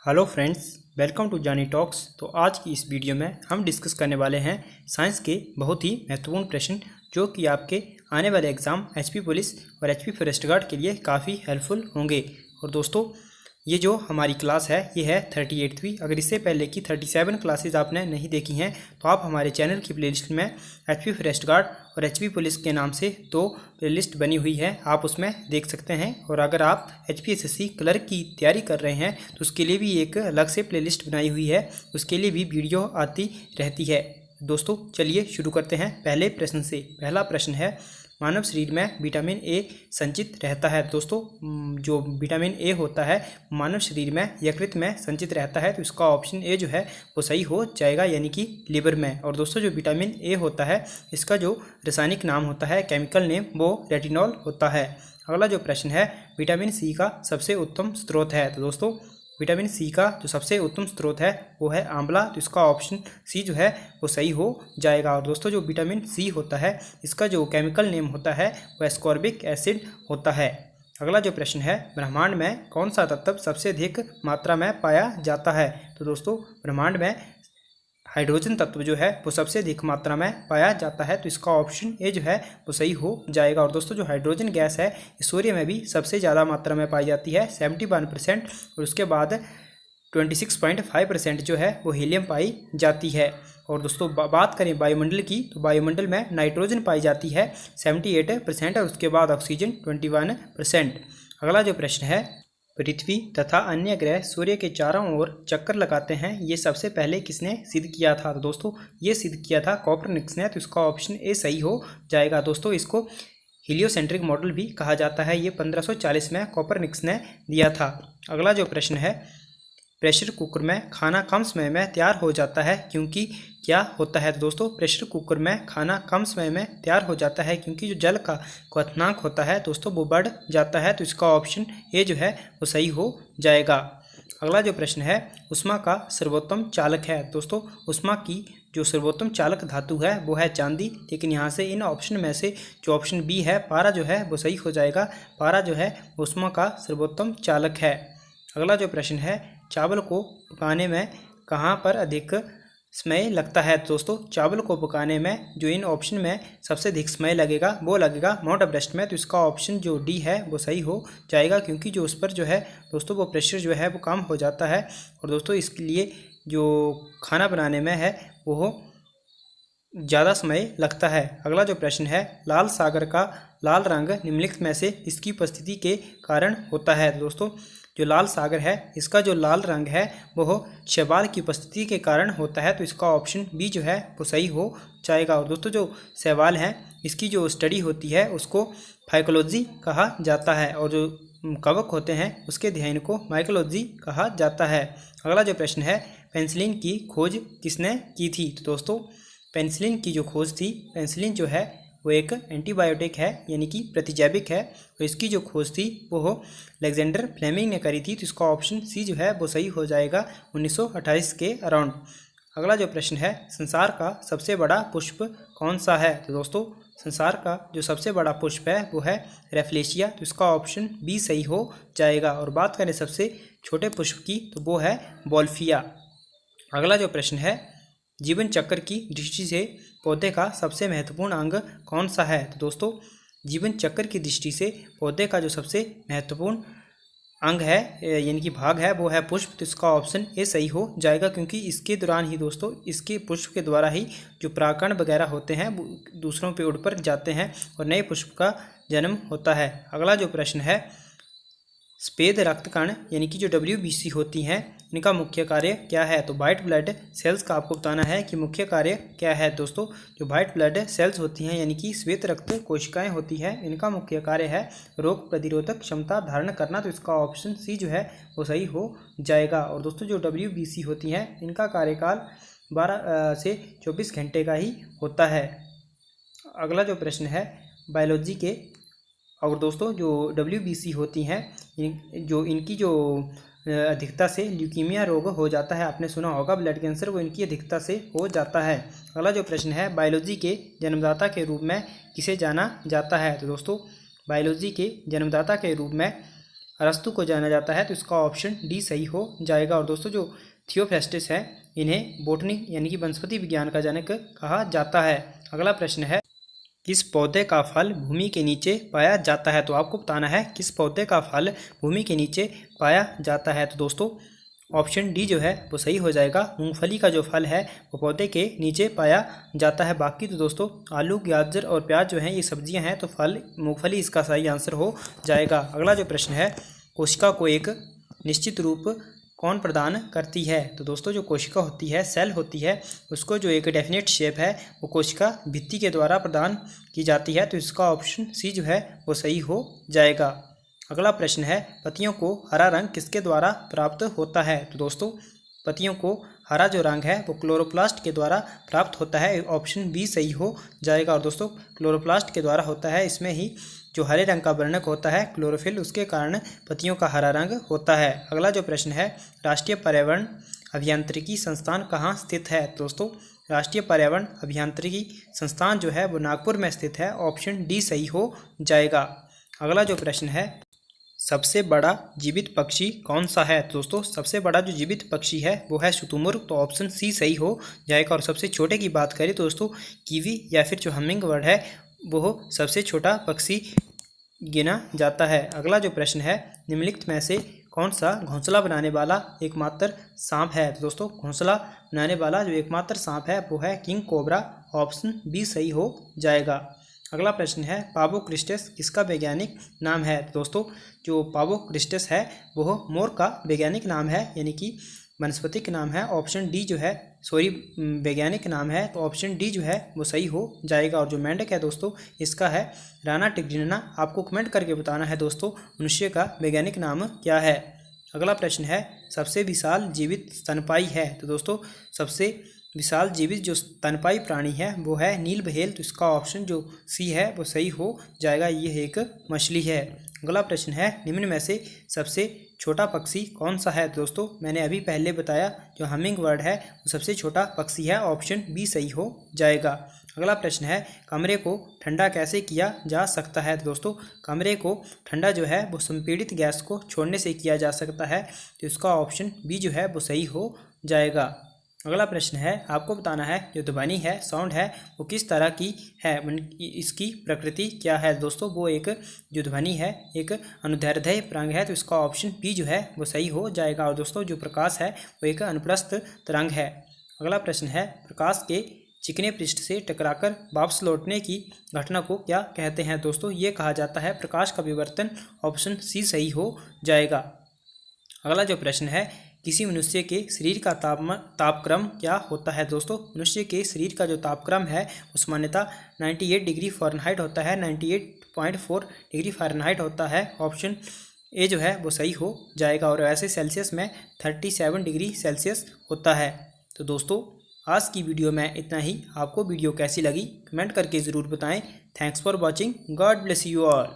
Hello friends, welcome to जानी talks. तो आज की इस वीडियो में हम डिस्कस करने वाले हैं साइंस के बहुत ही महत्वपूर्ण प्रश्न जो कि आपके आने वाले एग्ज़ाम एचपी पुलिस और एचपी फॉरेस्ट गार्ड के लिए काफ़ी हेल्पफुल होंगे। और दोस्तों, ये जो हमारी क्लास है ये है 38वीं। अगर इससे पहले की 37 क्लासेस आपने नहीं देखी हैं तो आप हमारे चैनल की प्लेलिस्ट में एचपी फॉरेस्ट गार्ड और एचपी पुलिस के नाम से दो प्लेलिस्ट बनी हुई है, आप उसमें देख सकते हैं। और अगर आप एचपीएससी क्लर्क की तैयारी कर रहे हैं तो उसके लिए भी एक अलग से प्लेलिस्ट बनाई हुई है, उसके लिए भी वीडियो आती रहती है। दोस्तों चलिए शुरू करते हैं पहले प्रश्न से। पहला प्रश्न है, मानव शरीर में विटामिन ए संचित रहता है। दोस्तों, जो विटामिन ए होता है मानव शरीर में यकृत में संचित रहता है, तो इसका ऑप्शन ए जो है वो सही हो जाएगा, यानी कि लिवर में। और दोस्तों, जो विटामिन ए होता है इसका जो रासायनिक नाम होता है, केमिकल नेम, वो रेटिनॉल होता है। अगला जो प्रश्न है, विटामिन सी का सबसे उत्तम स्रोत है। तो दोस्तों, विटामिन सी का जो सबसे उत्तम स्रोत है वो है आंवला, तो इसका ऑप्शन सी जो है वो सही हो जाएगा। और दोस्तों, जो विटामिन सी होता है इसका जो केमिकल नेम होता है वो एस्कॉर्बिक एसिड होता है। अगला जो प्रश्न है, ब्रह्मांड में कौन सा तत्व सबसे अधिक मात्रा में पाया जाता है। तो दोस्तों, ब्रह्मांड में हाइड्रोजन तत्व जो है वो सबसे अधिक मात्रा में पाया जाता है, तो इसका ऑप्शन ए जो है वो सही हो जाएगा। और दोस्तों, जो हाइड्रोजन गैस है सूर्य में भी सबसे ज़्यादा मात्रा में पाई जाती है 71%, और उसके बाद 26.5% जो है वो हीलियम पाई जाती है। और दोस्तों, बात करें वायुमंडल की, तो वायुमंडल में नाइट्रोजन पाई जाती है 78%, और उसके बाद ऑक्सीजन 21%। अगला जो प्रश्न है, पृथ्वी तथा अन्य ग्रह सूर्य के चारों ओर चक्कर लगाते हैं, ये सबसे पहले किसने सिद्ध किया था। तो दोस्तों, ये सिद्ध किया था कोपरनिकस ने, तो इसका ऑप्शन ए सही हो जाएगा। दोस्तों, इसको हीलियोसेंट्रिक मॉडल भी कहा जाता है, ये 1540 में कोपरनिकस ने दिया था। अगला जो प्रश्न है, प्रेशर कुकर में खाना कम समय में तैयार हो जाता है क्योंकि क्या होता है। तो दोस्तों, प्रेशर कुकर में खाना कम समय में तैयार हो जाता है क्योंकि जो जल का क्वथनांक होता है दोस्तों वो बढ़ जाता है, तो इसका ऑप्शन ए जो है वो सही हो जाएगा। अगला जो प्रश्न है, ऊष्मा का सर्वोत्तम चालक है। दोस्तों, ऊष्मा की जो सर्वोत्तम चालक धातु है वो है चांदी, लेकिन यहाँ से इन ऑप्शन में से जो ऑप्शन बी है पारा जो है वो सही हो जाएगा। पारा जो है ऊष्मा का सर्वोत्तम चालक है। अगला जो प्रश्न है, चावल को पकाने में कहाँ पर अधिक समय लगता है। दोस्तों, चावल को पकाने में जो इन ऑप्शन में सबसे अधिक समय लगेगा वो लगेगा माउंट एवरेस्ट में, तो इसका ऑप्शन जो डी है वो सही हो जाएगा, क्योंकि जो उस पर जो है दोस्तों वो प्रेशर जो है वो कम हो जाता है। और दोस्तों, इसके लिए जो खाना बनाने में है वो ज़्यादा समय लगता है। अगला जो प्रश्न है, लाल सागर का लाल रंग निम्नलिखित में से इसकी उपस्थिति के कारण होता है। दोस्तों, जो लाल सागर है इसका जो लाल रंग है वो शैवाल की उपस्थिति के कारण होता है, तो इसका ऑप्शन बी जो है वो सही हो जाएगा। और दोस्तों, जो शैवाल है इसकी जो स्टडी होती है उसको फाइकोलॉजी कहा जाता है, और जो कवक होते हैं उसके अध्ययन को माइकोलॉजी कहा जाता है। अगला जो प्रश्न है, पेनिसिलिन की खोज किसने की थी। तो दोस्तों, पेनिसिलिन की जो खोज थी, पेनिसिलिन जो है वो एक एंटीबायोटिक है, यानी कि प्रतिजैविक है, और इसकी जो खोज थी वो अलेक्जेंडर फ्लेमिंग ने करी थी, तो इसका ऑप्शन सी जो है वो सही हो जाएगा 1928 के अराउंड। अगला जो प्रश्न है, संसार का सबसे बड़ा पुष्प कौन सा है। तो दोस्तों, संसार का जो सबसे बड़ा पुष्प है वो है रेफ्लेशिया, तो इसका ऑप्शन बी सही हो जाएगा। और बात करें सबसे छोटे पुष्प की तो वो है बॉल्फिया। अगला जो प्रश्न है, जीवन चक्र की दृष्टि से पौधे का सबसे महत्वपूर्ण अंग कौन सा है। तो दोस्तों, जीवन चक्र की दृष्टि से पौधे का जो सबसे महत्वपूर्ण अंग है यानी कि भाग है वो है पुष्प, तो इसका ऑप्शन ए सही हो जाएगा, क्योंकि इसके दौरान ही दोस्तों इसके पुष्प के द्वारा ही जो परागकण वगैरह होते हैं वो दूसरों पे उड़ पर जाते हैं और नए पुष्प का जन्म होता है। अगला जो प्रश्न है, सफ़ेद रक्त कण यानी कि जो WBC होती हैं इनका मुख्य कार्य क्या है। तो वाइट ब्लड सेल्स का आपको बताना है कि मुख्य कार्य क्या है। दोस्तों, जो वाइट ब्लड सेल्स होती हैं यानी कि श्वेत रक्त कोशिकाएं होती हैं, इनका मुख्य कार्य है रोग प्रतिरोधक क्षमता धारण करना, तो इसका ऑप्शन सी जो है वो सही हो जाएगा। और दोस्तों, जो WBC होती हैं इनका कार्यकाल 12 से 24 घंटे का ही होता है। अगला जो प्रश्न है, बायोलॉजी के, और दोस्तों जो WBC होती हैं जो इनकी जो अधिकता से ल्यूकीमिया रोग हो जाता है, आपने सुना होगा ब्लड कैंसर, वो इनकी अधिकता से हो जाता है। अगला जो प्रश्न है, बायोलॉजी के जन्मदाता के रूप में किसे जाना जाता है। तो दोस्तों, बायोलॉजी के जन्मदाता के रूप में अरस्तु को जाना जाता है, तो इसका ऑप्शन डी सही हो जाएगा। और दोस्तों जो थियोफ्रास्टस है इन्हें बोटनी यानी कि वनस्पति विज्ञान का जनक कहा जाता है। अगला प्रश्न है किस पौधे का फल भूमि के नीचे पाया जाता है। तो आपको बताना है किस पौधे का फल भूमि के नीचे पाया जाता है। तो दोस्तों ऑप्शन डी जो है वो सही हो जाएगा। मूंगफली का जो फल है वो पौधे के नीचे पाया जाता है। बाकी तो दोस्तों आलू, गाजर और प्याज जो हैं ये सब्जियां हैं, तो फल मूंगफली इसका सही आंसर हो जाएगा। अगला जो प्रश्न है कोशिका को एक निश्चित रूप कौन प्रदान करती है। तो दोस्तों जो कोशिका होती है, सेल होती है, उसको जो एक डेफिनेट शेप है वो कोशिका भित्ति के द्वारा प्रदान की जाती है। तो इसका ऑप्शन सी जो है वो सही हो जाएगा। अगला प्रश्न है पत्तियों को हरा रंग किसके द्वारा प्राप्त होता है। तो दोस्तों पत्तियों को हरा जो रंग है वो क्लोरोप्लास्ट के द्वारा प्राप्त होता है। ऑप्शन बी सही हो जाएगा। और दोस्तों क्लोरोप्लास्ट के द्वारा होता है, इसमें ही जो हरे रंग का वर्णक होता है क्लोरोफिल, उसके कारण पत्तियों का हरा रंग होता है। अगला जो प्रश्न है राष्ट्रीय पर्यावरण अभियांत्रिकी संस्थान कहाँ स्थित है। दोस्तों राष्ट्रीय पर्यावरण अभियांत्रिकी संस्थान जो है वो नागपुर में स्थित है। ऑप्शन डी सही हो जाएगा। अगला जो प्रश्न है सबसे बड़ा जीवित पक्षी कौन सा है। तो दोस्तों सबसे बड़ा जो जीवित पक्षी है वो है शुतुरमुर्ग। तो ऑप्शन सी सही हो जाएगा। और सबसे छोटे की बात करें तो दोस्तों कीवी या फिर जो हमिंग बर्ड है वो सबसे छोटा पक्षी गिना जाता है। अगला जो प्रश्न है निम्नलिखित में से कौन सा घोंसला बनाने वाला एकमात्र सांप है। तो दोस्तों घोंसला बनाने वाला जो एकमात्र सांप है वो है किंग कोबरा। ऑप्शन बी सही हो जाएगा। अगला प्रश्न है पावो क्रिस्टस किसका वैज्ञानिक नाम है। तो दोस्तों जो पावो क्रिस्टस है वो मोर का वैज्ञानिक नाम है, यानी कि वनस्पतिक नाम है। ऑप्शन डी जो है वैज्ञानिक नाम है, तो ऑप्शन डी जो है वो सही हो जाएगा। और जो मेंढक है दोस्तों इसका है राना टिग्रिना। आपको कमेंट करके बताना है दोस्तों मनुष्य का वैज्ञानिक नाम क्या है। अगला प्रश्न है सबसे विशाल जीवित स्तनपायी है। तो दोस्तों सबसे विशाल जीवित जो स्तनपायी प्राणी है वो है नील व्हेल। तो इसका ऑप्शन जो सी है वो सही हो जाएगा, ये एक मछली है। अगला प्रश्न है निम्न में से सबसे छोटा पक्षी कौन सा है। दोस्तों मैंने अभी पहले बताया जो हमिंग बर्ड है वो सबसे छोटा पक्षी है। ऑप्शन बी सही हो जाएगा। अगला प्रश्न है कमरे को ठंडा कैसे किया जा सकता है। दोस्तों कमरे को ठंडा जो है वो संपीड़ित गैस को छोड़ने से किया जा सकता है। तो इसका ऑप्शन बी जो है वो सही हो जाएगा। अगला प्रश्न है आपको बताना है जो ध्वनि है, साउंड है, वो किस तरह की है, इसकी प्रकृति क्या है। दोस्तों वो एक जो ध्वनि है एक अनुदैर्ध्य तरंग है। तो इसका ऑप्शन बी जो है वो सही हो जाएगा। और दोस्तों जो प्रकाश है वो एक अनुप्रस्थ तरंग है। अगला प्रश्न है प्रकाश के चिकने पृष्ठ से टकराकर वापस लौटने की घटना को क्या कहते हैं। दोस्तों ये कहा जाता है प्रकाश का विवर्तन। ऑप्शन सी सही हो जाएगा। अगला जो प्रश्न है किसी मनुष्य के शरीर का तापक्रम क्या होता है। दोस्तों मनुष्य के शरीर का जो तापक्रम है वो सामान्यतः 98 डिग्री फ़ारेनहाइट होता है, 98.4 डिग्री फ़ारेनहाइट होता है। ऑप्शन ए जो है वो सही हो जाएगा। और वैसे सेल्सियस में 37 डिग्री सेल्सियस होता है। तो दोस्तों आज की वीडियो में इतना ही। आपको वीडियो कैसी लगी कमेंट करके ज़रूर बताएं। Thanks for watching. God bless you all.